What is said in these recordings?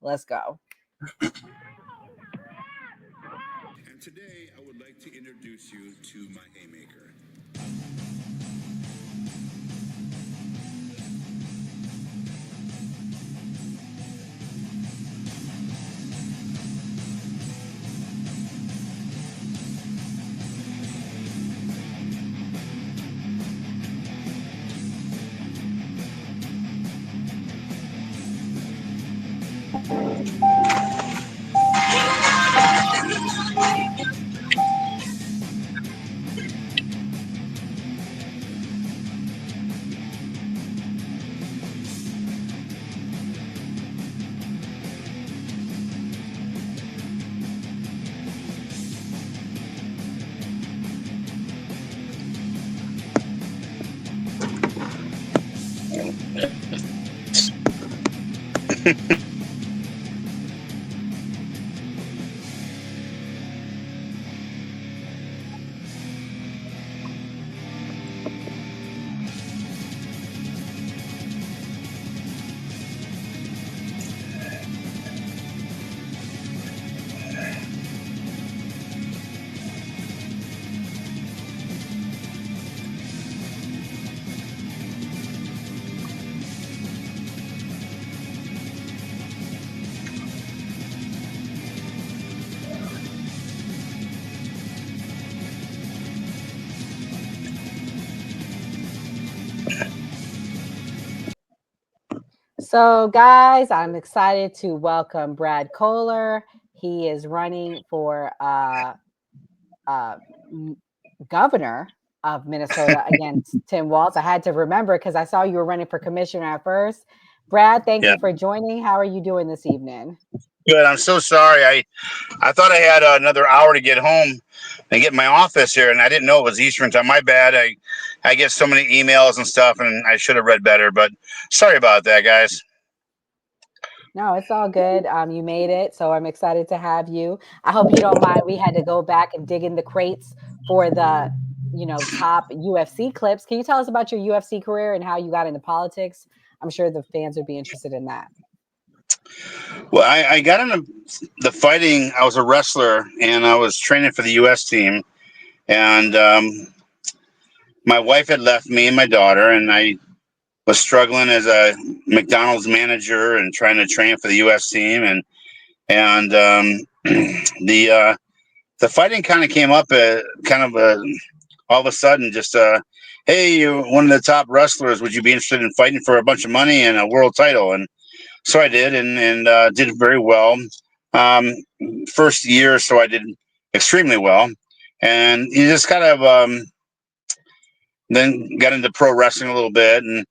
Let's go. And today I would like to introduce you to my haymaker. So, guys, I'm excited to welcome Brad Kohler. He is running for uh, m- governor of Minnesota against Tim Walz. I had to remember because I saw you were running for commissioner at first. Brad, thank Yeah, you for joining. How are you doing this evening? good. I'm so sorry. I thought I had another hour to get home and get in my office here, and I didn't know it was Eastern time. My bad. I get so many emails and stuff, and I should have read better. But sorry about that, guys. No, it's all good. You made it, so I'm excited to have you. I hope you don't mind. We had to go back and dig in the crates for the, top UFC clips. Can you tell us about your UFC career and how you got into politics? I'm sure the fans would be interested in that. Well, I got into the fighting. I was a wrestler, and I was training for the U.S. team, and my wife had left me and my daughter, and I was struggling as a McDonald's manager and trying to train for the U.S. team, and the fighting kind of came up, all of a sudden, just hey, you're one of the top wrestlers. Would you be interested in fighting for a bunch of money and a world title? And so I did, and did very well. Um, First year or so, I did extremely well, and you just kind of then got into pro wrestling a little bit, and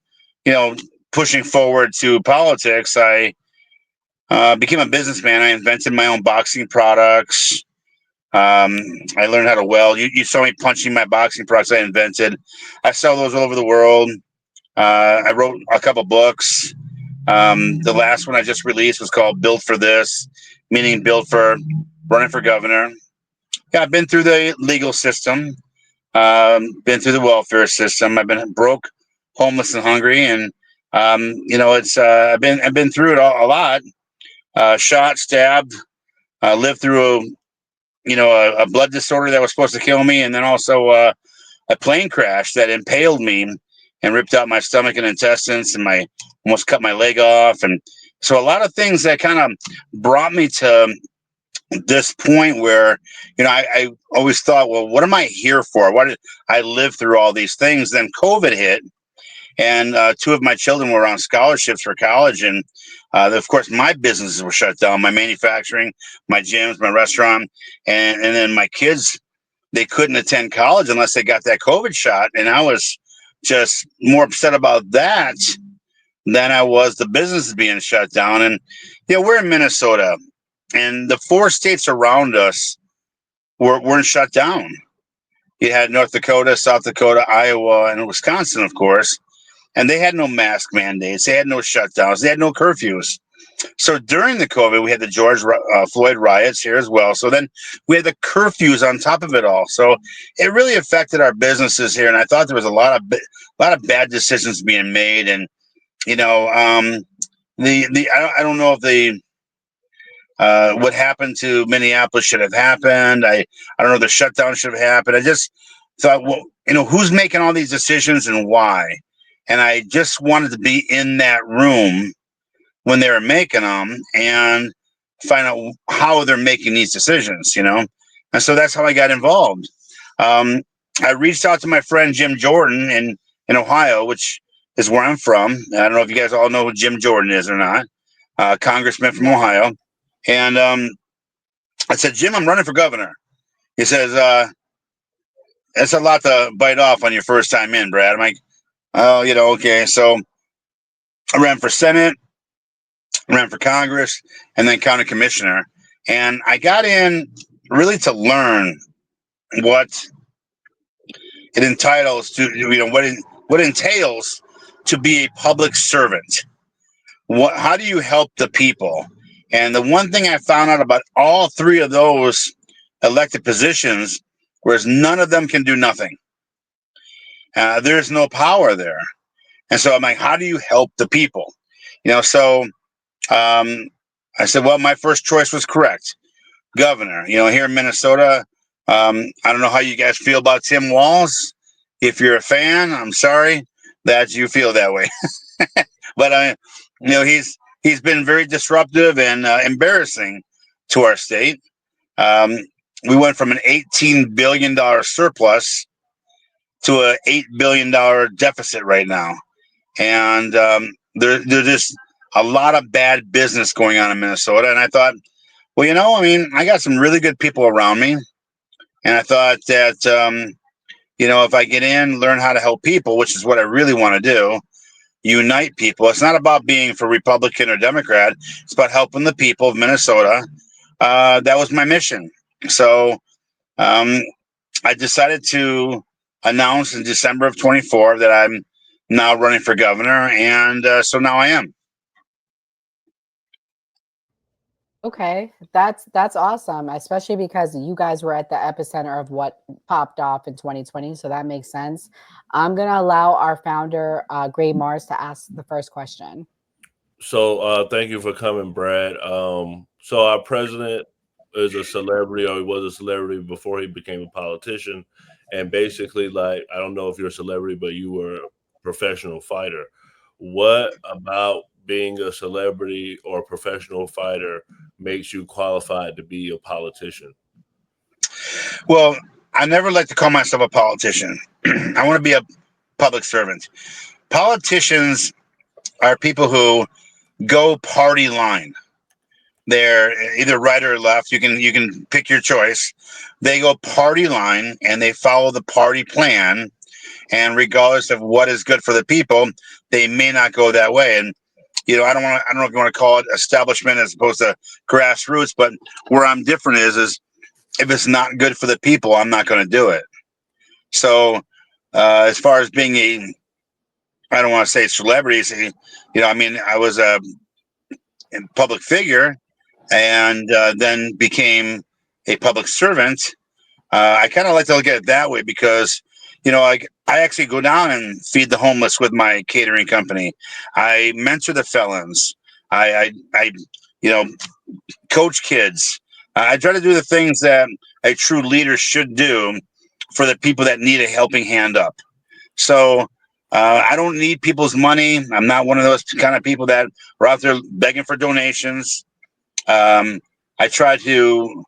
you know, pushing forward to politics, I became a businessman. I invented my own boxing products. I learned how to weld. You saw me punching my boxing products I invented. I sell those all over the world. I wrote a couple books. The last one I just released was called Built for This, meaning built for running for governor. Yeah, I've been through the legal system, been through the welfare system. I've been broke, homeless, and hungry, and it's I've been through it a lot. Shot, stabbed, lived through a blood disorder that was supposed to kill me, and then also a plane crash that impaled me and ripped out my stomach and intestines, and my almost cut my leg off, and so a lot of things that kind of brought me to this point where I always thought, well, what am I here for? Why did I live through all these things? Then COVID hit, and two of my children were on scholarships for college, and of course my businesses were shut down, my manufacturing, my gyms, my restaurant, and then my kids, they couldn't attend college unless they got that COVID shot, and I was just more upset about that than I was the business being shut down. And we're in Minnesota, and the four states around us weren't shut down. You had North Dakota, South Dakota, Iowa, and Wisconsin, of course, and they had no mask mandates, they had no shutdowns, they had no curfews. So during the COVID, we had the George Floyd riots here as well. So then we had the curfews on top of it all. So it really affected our businesses here, and I thought there was a lot of bad decisions being made. And the I don't know if what happened to Minneapolis should have happened. I don't know, the shutdown should have happened. I just thought, well, who's making all these decisions and why? And I just wanted to be in that room when they were making them and find out how they're making these decisions. And so that's how I got involved. I reached out to my friend Jim Jordan in Ohio, which is where I'm from. I don't know if you guys all know who Jim Jordan is or not, congressman from Ohio. And I said, Jim, I'm running for governor. He says, that's a lot to bite off on your first time in, Brad. I'm like, oh, okay. So I ran for Senate, ran for Congress, and then county commissioner. And I got in really to learn what it entitles to, what it entails to be a public servant. How do you help the people? And the one thing I found out about all three of those elected positions was none of them can do nothing. There's no power there. And so I'm like, how do you help the people? So I said, well, my first choice was correct. Governor, here in Minnesota. I don't know how you guys feel about Tim Walz. If you're a fan, I'm sorry that you feel that way. But he's been very disruptive and embarrassing to our state. We went from an $18 billion surplus to a $8 billion deficit right now. And there's just a lot of bad business going on in Minnesota. And I thought, well, I got some really good people around me. And I thought that, if I get in, learn how to help people, which is what I really want to do, unite people. It's not about being for Republican or Democrat. It's about helping the people of Minnesota. That was my mission. So I decided to announce in December of 24 that I'm now running for governor. And so now I am. Okay, that's awesome, especially because you guys were at the epicenter of what popped off in 2020, so that makes sense. I'm gonna allow our founder, Gray Mars, to ask the first question. So thank you for coming, Brad. So our president is a celebrity, or he was a celebrity before he became a politician. And basically, like, I don't know if you're a celebrity, but you were a professional fighter. What about being a celebrity or a professional fighter makes you qualified to be a politician? Well, I never like to call myself a politician. I want to be a public servant. Politicians are people who go party line. They're either right or left. You can pick your choice. They go party line and they follow the party plan. And regardless of what is good for the people, they may not go that way. And I don't know if you want to call it establishment as opposed to grassroots, but where I'm different is if it's not good for the people, I'm not going to do it. So as far as being I don't want to say celebrity, I was a public figure and then became a public servant. I kind of like to look at it that way because, I actually go down and feed the homeless with my catering company. I mentor the felons. I coach kids. I try to do the things that a true leader should do for the people that need a helping hand up. So I don't need people's money. I'm not one of those kind of people that are out there begging for donations. I try to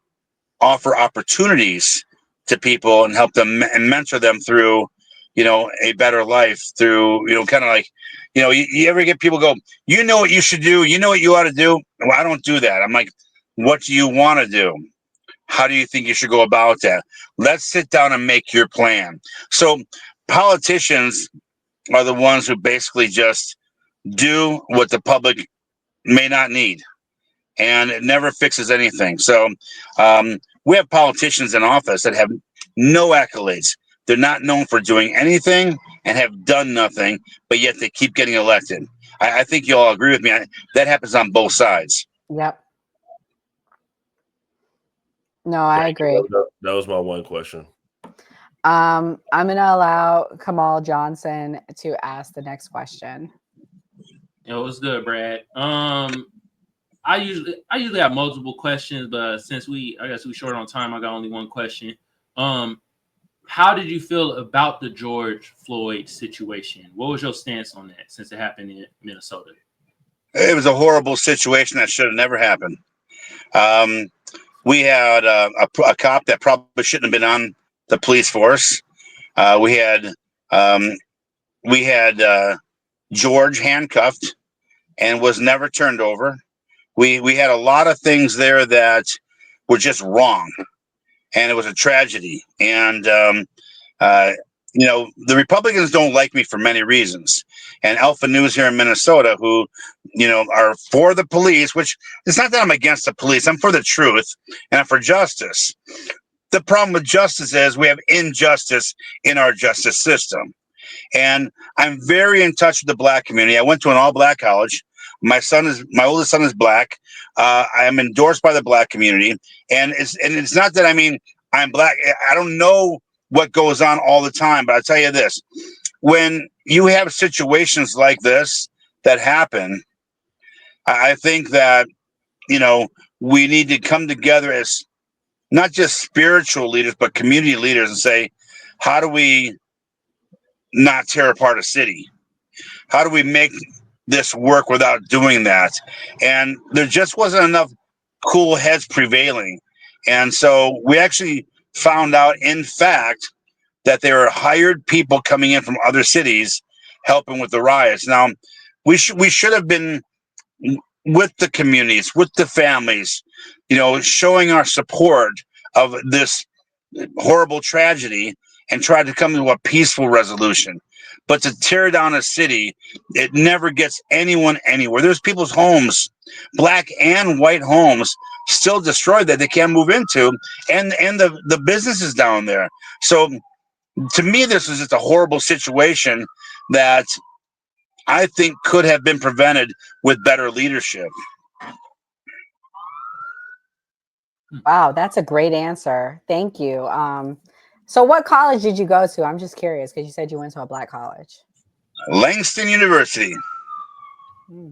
offer opportunities to people and help them and mentor them through, a better life through, kind of like, you ever get people go, what you should do, what you ought to do. Well, I don't do that. I'm like, what do you want to do? How do you think you should go about that? Let's sit down and make your plan. So politicians are the ones who basically just do what the public may not need, and it never fixes anything. So we have politicians in office that have no accolades. They're not known for doing anything and have done nothing, but yet they keep getting elected. I think you all agree with me. That happens on both sides. Yep. No, I Thank agree. you. That was my one question. I'm gonna allow Kamal Johnson to ask the next question. It was good, Brad. I usually have multiple questions, but since I guess we short on time, I got only one question. How did you feel about the George Floyd situation? What was your stance on that since it happened in Minnesota? It was a horrible situation that should have never happened. We had a cop that probably shouldn't have been on the police force. We had George handcuffed and was never turned over. We had a lot of things there that were just wrong, and it was a tragedy. And the Republicans don't like me for many reasons. And Alpha News here in Minnesota, who, are for the police, which it's not that I'm against the police. I'm for the truth and I'm for justice. The problem with justice is we have injustice in our justice system. And I'm very in touch with the Black community. I went to an all-Black college. My oldest son is Black. I am endorsed by the Black community. And it's not that I'm Black. I don't know what goes on all the time, but I'll tell you this. When you have situations like this that happen, I think that, we need to come together as not just spiritual leaders, but community leaders and say, how do we not tear apart a city? How do we make this work without doing that? And there just wasn't enough cool heads prevailing. And so we actually found out, in fact, that there are hired people coming in from other cities helping with the riots. Now, we should have been with the communities, with the families, showing our support of this horrible tragedy and tried to come to a peaceful resolution. But to tear down a city, it never gets anyone anywhere. There's people's homes, Black and white homes, still destroyed that they can't move into, and the businesses down there. So to me, this is just a horrible situation that I think could have been prevented with better leadership. Wow, that's a great answer. Thank you. So what college did you go to? I'm just curious because you said you went to a Black college. Langston University.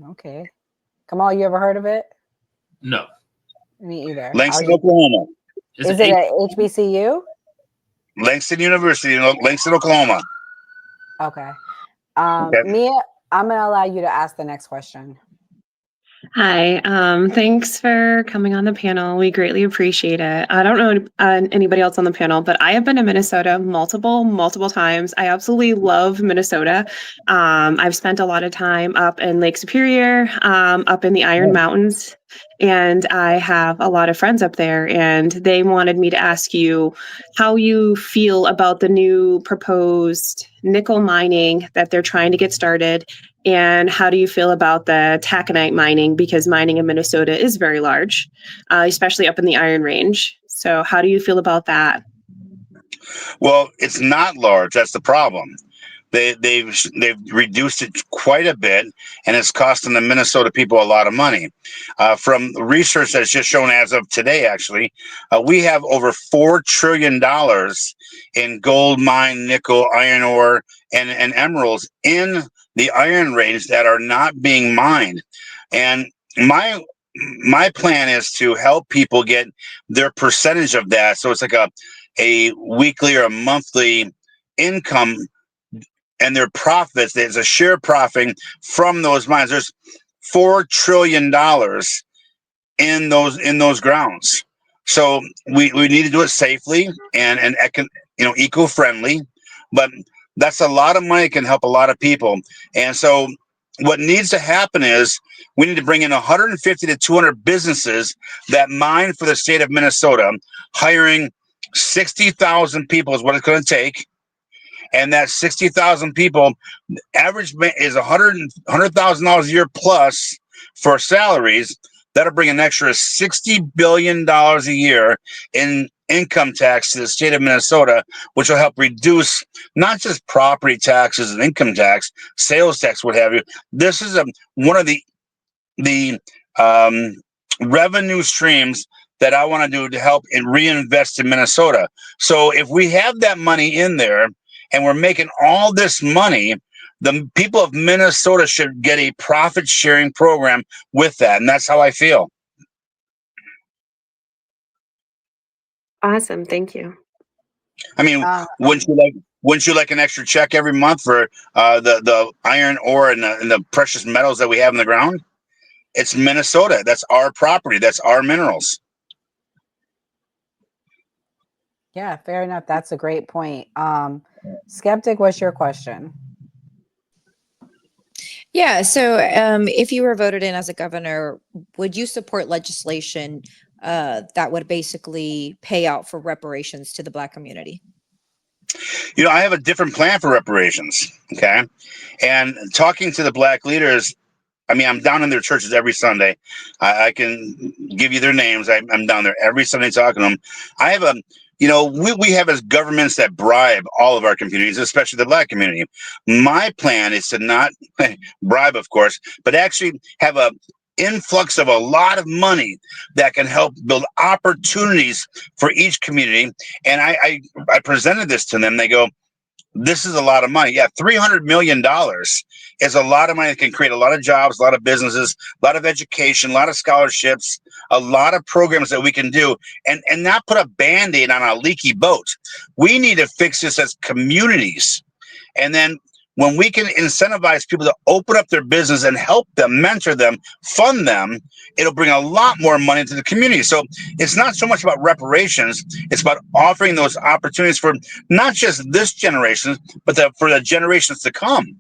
Okay. Kamal, you ever heard of it? No. Me either. Langston, Oklahoma. Is it a HBCU? Langston University in Langston, Oklahoma. Okay. Mia, I'm going to allow you to ask the next question. Hi, thanks for coming on the panel. We greatly appreciate it. I don't know anybody else on the panel, but I have been to Minnesota multiple times. I absolutely love Minnesota. I've spent a lot of time up in Lake Superior, up in the Iron Mountains, and I have a lot of friends up there, and they wanted me to ask you how you feel about the new proposed nickel mining that they're trying to get started. And how do you feel about the taconite mining? Because mining in Minnesota is very large, especially up in the Iron Range. So how do you feel about that? Well, it's not large. That's the problem. They've reduced it quite a bit, and it's costing the Minnesota people a lot of money. From research that's just shown as of today, actually, we have over $4 trillion in gold, mine, nickel, iron ore, and emeralds in the Iron Range that are not being mined. And my plan is to help people get their percentage of that. So it's like a weekly or a monthly income, and their profits. There's a share profit from those mines. There's $4 trillion in those grounds. So we need to do it safely and eco-friendly, but that's a lot of money, can help a lot of people. And so what needs to happen is we need to bring in 150 to 200 businesses that mine for the state of Minnesota, hiring 60,000 people is what it's going to take. And that 60,000 people, average is $100,000 a year plus for salaries. That'll bring an extra $60 billion a year in income tax to the state of Minnesota, which will help reduce not just property taxes and income tax, sales tax, what have you. This is one of the revenue streams that I want to do to help and reinvest in Minnesota. So if we have that money in there and we're making all this money, the people of Minnesota should get a profit sharing program with that. And that's how I feel. Awesome. Thank you. I mean, Uh, wouldn't you like an extra check every month for the iron ore and the precious metals that we have in the ground? It's Minnesota. That's our property. That's our minerals. yeah, fair enough. That's a great point. Skeptic, what's your question? Yeah. So, if you were voted in as a governor, would you support legislation that would basically pay out for reparations to the Black community? You know, I have a different plan for reparations. Okay. And talking to the Black leaders, I mean, I'm down in their churches every Sunday. I can give you their names. I'm down there every Sunday talking to them. I have we have as governments that bribe all of our communities, especially the Black community. My plan is to not bribe, of course, but actually have a influx of a lot of money that can help build opportunities for each community. And I presented this to them. They go, this is a lot of money. Yeah, $300 million is a lot of money that can create a lot of jobs, a lot of businesses, a lot of education, a lot of scholarships, a lot of programs that we can do and not put a Band-Aid on a leaky boat. We need to fix this as communities. And then when we can incentivize people to open up their business and help them, mentor them, fund them, it'll bring a lot more money into the community. So it's not so much about reparations. It's about offering those opportunities for not just this generation, but for the generations to come.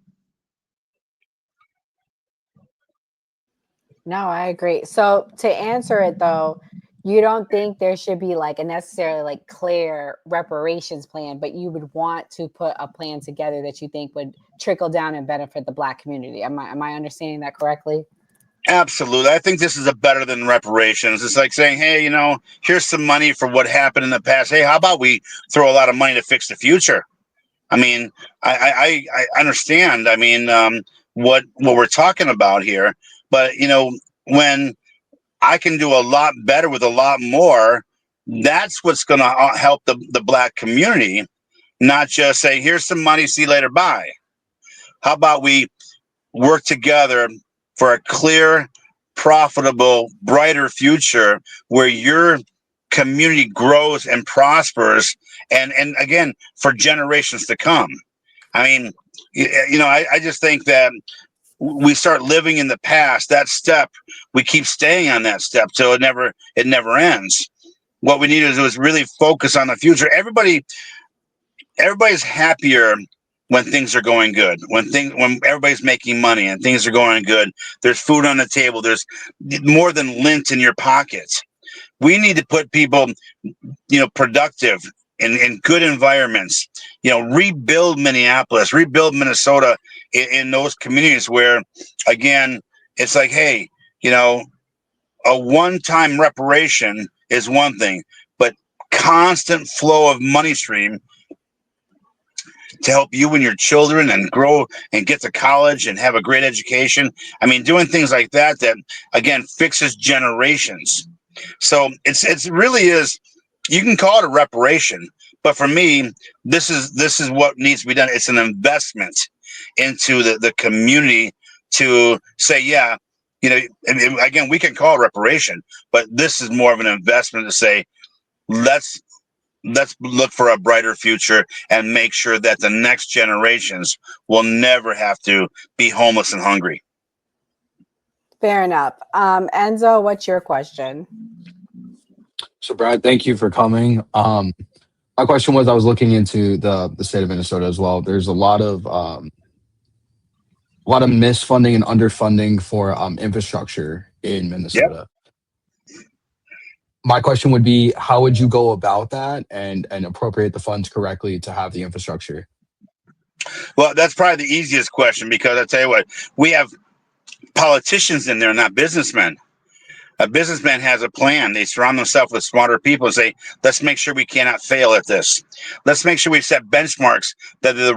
No, I agree. So to answer it though, you don't think there should be like a necessarily like clear reparations plan, but you would want to put a plan together that you think would trickle down and benefit the Black community. Am I understanding that correctly? Absolutely. I think this is a better than reparations. It's like saying, hey, here's some money for what happened in the past. Hey, how about we throw a lot of money to fix the future? I mean, I understand. I mean, what we're talking about here, but when I can do a lot better with a lot more, that's what's going to help the Black community. Not just say, here's some money, see you later, bye. How about we work together for a clear, profitable, brighter future where your community grows and prospers and again, for generations to come. I mean, I just think that we start living in the past. That step, we keep staying on that step till it never ends. What we need to do is really focus on the future. Everybody's happier when things are going good. When everybody's making money and things are going good. There's food on the table. There's more than lint in your pockets. We need to put people, productive in good environments. Rebuild Minneapolis, rebuild Minnesota in those communities where, again, it's like, hey, a one-time reparation is one thing, but constant flow of money stream to help you and your children and grow and get to college and have a great education. I mean, doing things like that again fixes generations. So it's really is. You can call it a reparation, but for me, this is what needs to be done. It's an investment into the community to say, yeah, and again, we can call it reparation, but this is more of an investment to say, let's look for a brighter future and make sure that the next generations will never have to be homeless and hungry. Fair enough. Enzo, what's your question? So, Brad, thank you for coming. My question was, I was looking into the state of Minnesota as well. There's a lot of misfunding and underfunding for infrastructure in Minnesota. Yep. My question would be, how would you go about that and appropriate the funds correctly to have the infrastructure? Well, that's probably the easiest question, because I tell you what, we have politicians in there, not businessmen. A businessman has a plan. They surround themselves with smarter people and say, let's make sure we cannot fail at this. Let's make sure we set benchmarks that are the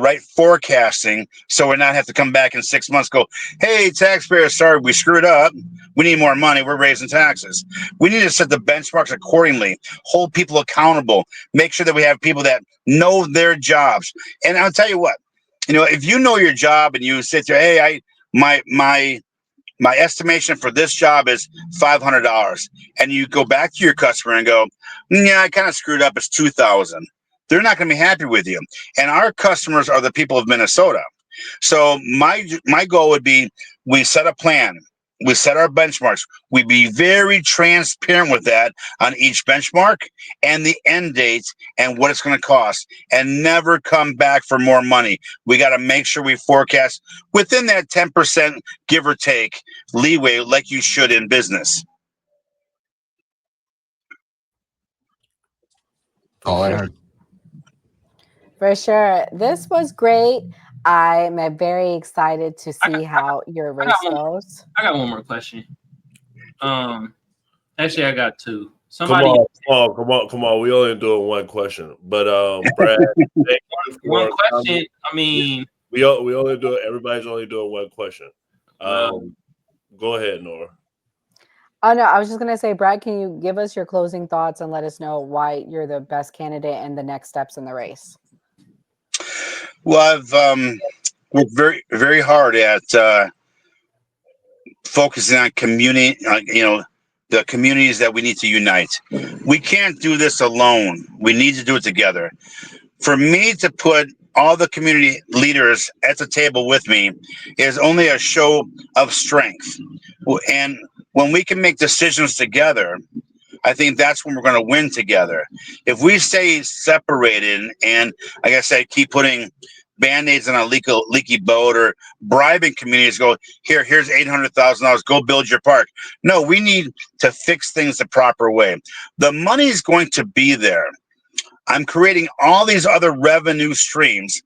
right forecasting, so we're not have to come back in 6 months go, hey, taxpayers, sorry, we screwed up. We need more money. We're raising taxes. We need to set the benchmarks accordingly, hold people accountable, make sure that we have people that know their jobs. And I'll tell you what, if you know your job and you sit there, hey, my estimation for this job is $500, and you go back to your customer and go, yeah, I kind of screwed up. It's 2,000. They're not going to be happy with you. And our customers are the people of Minnesota. So my goal would be, we set a plan. We set our benchmarks. We be very transparent with that on each benchmark and the end date and what it's going to cost, and never come back for more money. We got to make sure we forecast within that 10%, give or take, leeway, like you should in business. All I heard. For sure. This was great. I'm very excited to see how your race goes. I got one more question. Actually, I got two. Come on. We only doing one question, but Brad, one question. I mean, we only do. Everybody's only doing one question. Go ahead, Nora. Oh no, I was just gonna say, Brad, can you give us your closing thoughts and let us know why you're the best candidate and the next steps in the race? Well, I've worked very, very hard at focusing on community, the communities that we need to unite. We can't do this alone. We need to do it together. For me to put all the community leaders at the table with me is only a show of strength. And when we can make decisions together, I think that's when we're going to win together. If we stay separated and, like I said, keep putting Band-Aids on a leaky boat, or bribing communities, go, here's $800,000, go build your park. No, we need to fix things the proper way. The money is going to be there. I'm creating all these other revenue streams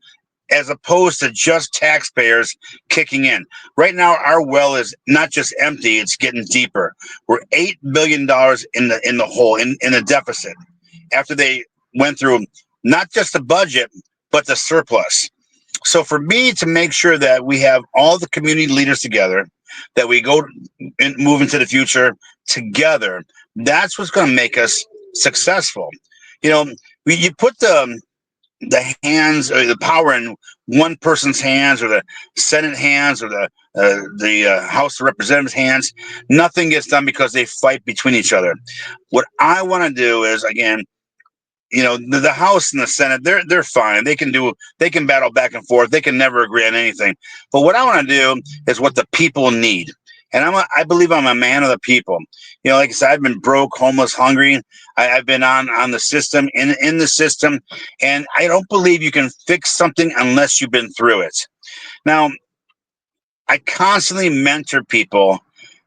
as opposed to just taxpayers kicking in. Right now, our well is not just empty, it's getting deeper. We're $8 billion in the hole, in the deficit, after they went through not just the budget, but the surplus. So for me to make sure that we have all the community leaders together, that we go and move into the future together, that's what's going to make us successful. You put the hands, or the power, in one person's hands, or the Senate hands, or the House of Representatives hands. Nothing gets done because they fight between each other. What I want to do is, again, the House and the Senate, they're fine. They can battle back and forth. They can never agree on anything. But what I want to do is what the people need. And I believe I'm a man of the people. Like I said, I've been broke, homeless, hungry. I've been on the system, in the system, and I don't believe you can fix something unless you've been through it. Now, I constantly mentor people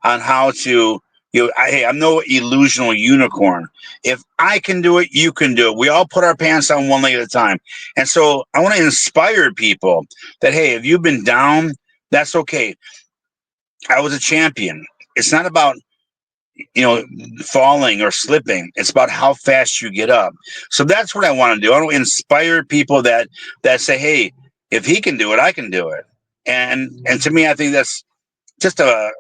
on how to, hey, I'm no illusional unicorn. If I can do it, you can do it. We all put our pants on one leg at a time. And so I want to inspire people that, hey, if you've been down, that's okay. I was a champion. It's not about, falling or slipping. It's about how fast you get up. So that's what I want to do. I want to inspire people that say, hey, if he can do it, I can do it. And to me, I think that's just a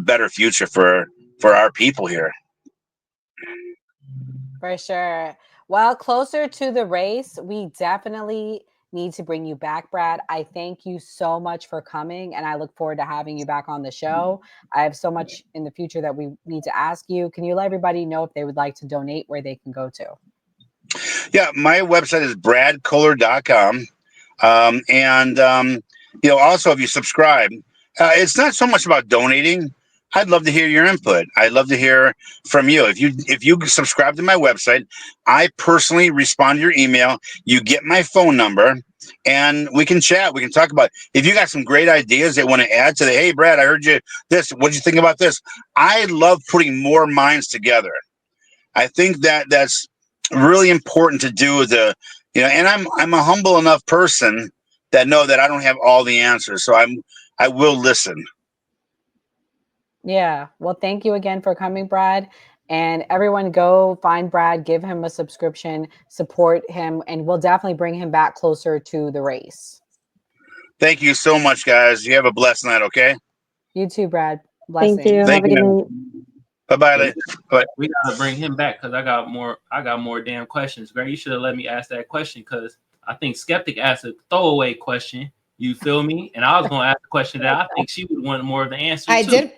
better future for our people here. For sure. Well, closer to the race, we definitely need to bring you back, Brad. I thank you so much for coming, and I look forward to having you back on the show. I have so much in the future that we need to ask you. Can you let everybody know if they would like to donate, where they can go to? Yeah, my website is bradkohler.com. Also, if you subscribe, it's not so much about donating. I'd love to hear your input. I'd love to hear from you. If you subscribe to my website, I personally respond to your email. You get my phone number, and we can chat. We can talk about it. If you got some great ideas that want to add to hey, Brad, I heard you this. What'd you think about this? I love putting more minds together. I think that's really important to do. And I'm a humble enough person that know that I don't have all the answers. So I will listen. Yeah. Well, thank you again for coming, Brad. And everyone, go find Brad, give him a subscription, support him, and we'll definitely bring him back closer to the race. Thank you so much, guys. You have a blessed night, okay? You too, Brad. Blessings. Thank you. Have a good night. Bye-bye. Bye. We gotta bring him back because I got more damn questions. Greg, you should have let me ask that question because I think Skeptic asked a throwaway question You feel me? And I was going to ask a question that I think she would want more of the answer. I too. did.